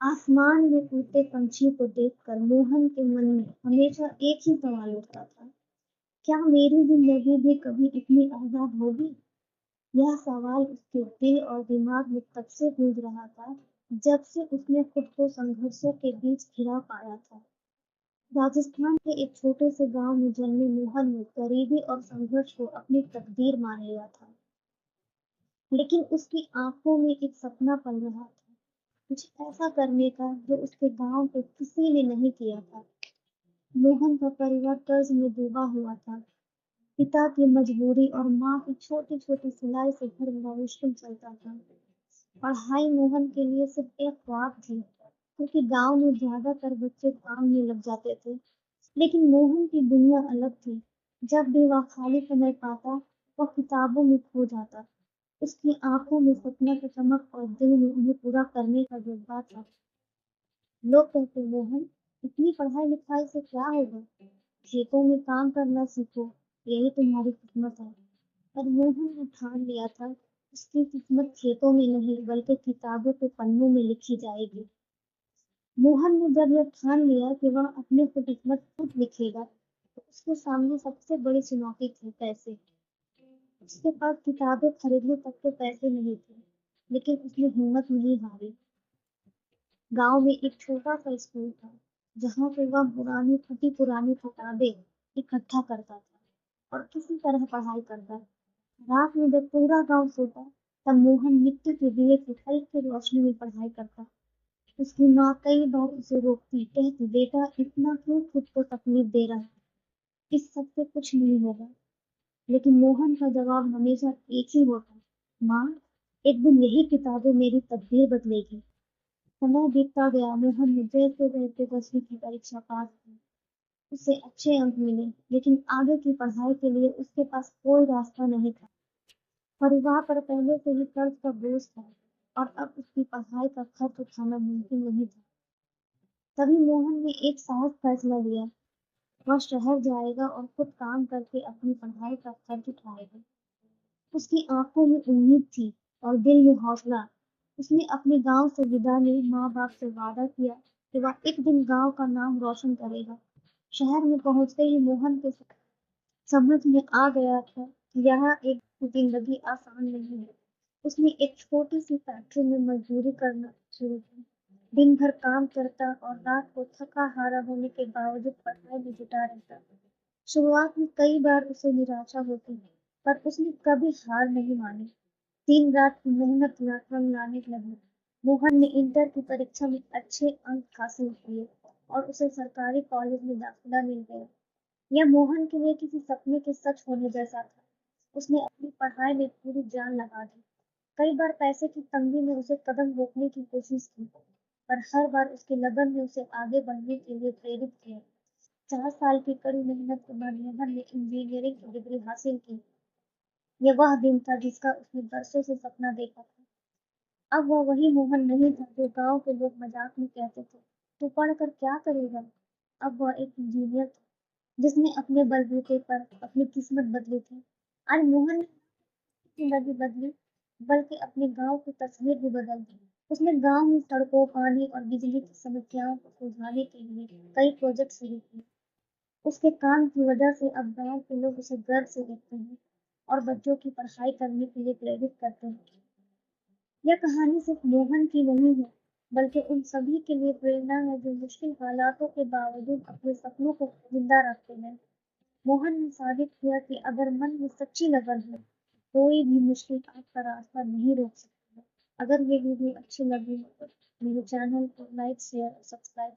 आसमान में उड़ते पंछी को देखकर मोहन के मन में हमेशा एक ही सवाल उठता था। क्या मेरी जिंदगी भी कभी इतनी आजाद होगी? यह सवाल उसके दिल और दिमाग में तब से गूंज रहा था जब से उसने खुद को संघर्षों के बीच घिरा पाया था। राजस्थान के एक छोटे से गांव में जन्मे मोहन ने गरीबी और संघर्ष को अपनी तकदीर मान लिया था। लेकिन उसकी आंखों में एक सपना पल रहा था, कुछ ऐसा करने का जो उसके गांव के किसी ने नहीं किया था। मोहन का परिवार कर्ज में डूबा हुआ था। पिता की मजबूरी और माँ की छोटी-छोटी सिलाई से घर बड़ा मुश्किल चलता था। पढ़ाई मोहन के लिए सिर्फ एक ख्वाब थी, क्योंकि गांव में ज्यादातर बच्चे काम में लग जाते थे। लेकिन मोहन की दुनिया अलग थी। जब भी वह खाली समय पाता, वह किताबों में खो जाता। उसकी आंखों में सपना की चमक और दिल में उन्हें पूरा करने का जज्बा था। लोग कहते मोहन, इतनी पढ़ाई लिखाई से क्या होगा? खेतों में काम करना सीखो, यही तुम्हारी किस्मत है। पर मोहन ने ठान लिया था, उसकी किस्मत खेतों में नहीं बल्कि किताबों के पन्नों में लिखी जाएगी। मोहन ने जब यह ठान लिया कि वह अपनी किस्मत खुद लिखेगा, तो उसके सामने सबसे बड़ी चुनौती थी पैसे। उसके पास किताबें खरीदने तक के पैसे नहीं थे, लेकिन उसने हिम्मत नहीं हारी। गांव में एक छोटा सा स्कूल था, जहाँ पे वह पुरानी फटी पुरानी किताबें इकट्ठा करता था और किसी तरह पढ़ाई करता। रात में जब पूरा गांव सोता, तब मोहन मिट्टी के दिए की हल्की रोशनी में पढ़ाई करता। उसकी माँ कई बार उसे रोकती, कहती बेटा इतना क्यों खुद को तकलीफ दे रहा है, इस सब से कुछ नहीं होगा। लेकिन मोहन का जवाब हमेशा एक ही होता, माँ, एक दिन यही किताबें मेरी तकदीर बदलेगी। समय बीतता गया, मोहन ने जैसे-जैसे 10वीं की परीक्षा पास की, उसे अच्छे अंक मिले, लेकिन आगे की पढ़ाई के लिए उसके पास कोई रास्ता नहीं था। परिवार पर पहले से ही कर्ज का बोझ था और अब उसकी पढ़ाई का खर्च उठाना मुमकिन नहीं था। तभी मोहन ने एक साहस फैसला लिया, वह शहर जाएगा और खुद काम करके अपनी पढ़ाई का खर्च उठाएगा। उसकी आंखों में उम्मीद थी और दिल में हौसला। उसने अपने गांव से विदा ली, माँ-बाप से वादा किया कि वह एक दिन गांव का नाम रोशन करेगा। शहर में पहुंचते ही मोहन के समझ में आ गया था कि यहाँ एक जिंदगी आसान नहीं है। उसने एक छोटी सी फैक्ट्री में मजदूरी करना शुरू की। दिन भर काम करता और रात को थका हारा होने के बावजूद पढ़ाई में जुटा रहता। शुरुआत में कई बार उसे निराशा होती, पर उसने कभी हार नहीं मानी। दिन रात की मेहनत रंग लाने लगी। मोहन ने इंटर की परीक्षा में अच्छे अंक हासिल किए और उसे सरकारी कॉलेज में दाखिला मिल गया। यह मोहन के लिए किसी सपने के सच होने जैसा था। उसने अपनी पढ़ाई में पूरी जान लगा दी। कई बार पैसे की तंगी ने उसे कदम रोकने की कोशिश की, पर हर बार उसकी लगन ने उसे आगे बढ़ने के लिए प्रेरित किया। 4 साल की कड़ी मेहनत के बाद मोहन ने इंजीनियरिंग की डिग्री हासिल की। यह वह दिन था जिसका उसने बरसों से सपना देखा था। अब वह वही मोहन नहीं था जो गांव के लोग मजाक में कहते थे, तू पढ़कर क्या करेगा? अब वह एक इंजीनियर था, जिसने अपने बलबूते पर अपनी किस्मत बदली थी। आज मोहन ने जिंदगी बदली, बल्कि अपने गांव की तस्वीर भी बदल दी। उसने गांव में सड़कों, पानी और बिजली की समस्याओं को सुलझाने के लिए कई प्रोजेक्ट शुरू किए। उसके काम की वजह से अब गांव के लोग उसे गर्व से देखते हैं और बच्चों की पढ़ाई करने के लिए प्रेरित करते हैं। यह कहानी सिर्फ मोहन की नहीं है, बल्कि उन सभी के लिए प्रेरणा है जो मुश्किल हालातों के बावजूद अपने सपनों को जिंदा रखते हैं। मोहन ने साबित किया कि अगर मन में सच्ची लगन है, कोई भी मुश्किल आपका रास्ता नहीं रोक सकता। अगर ये वीडियो अच्छी लगी हो तो मेरे चैनल को लाइक, शेयर और सब्सक्राइब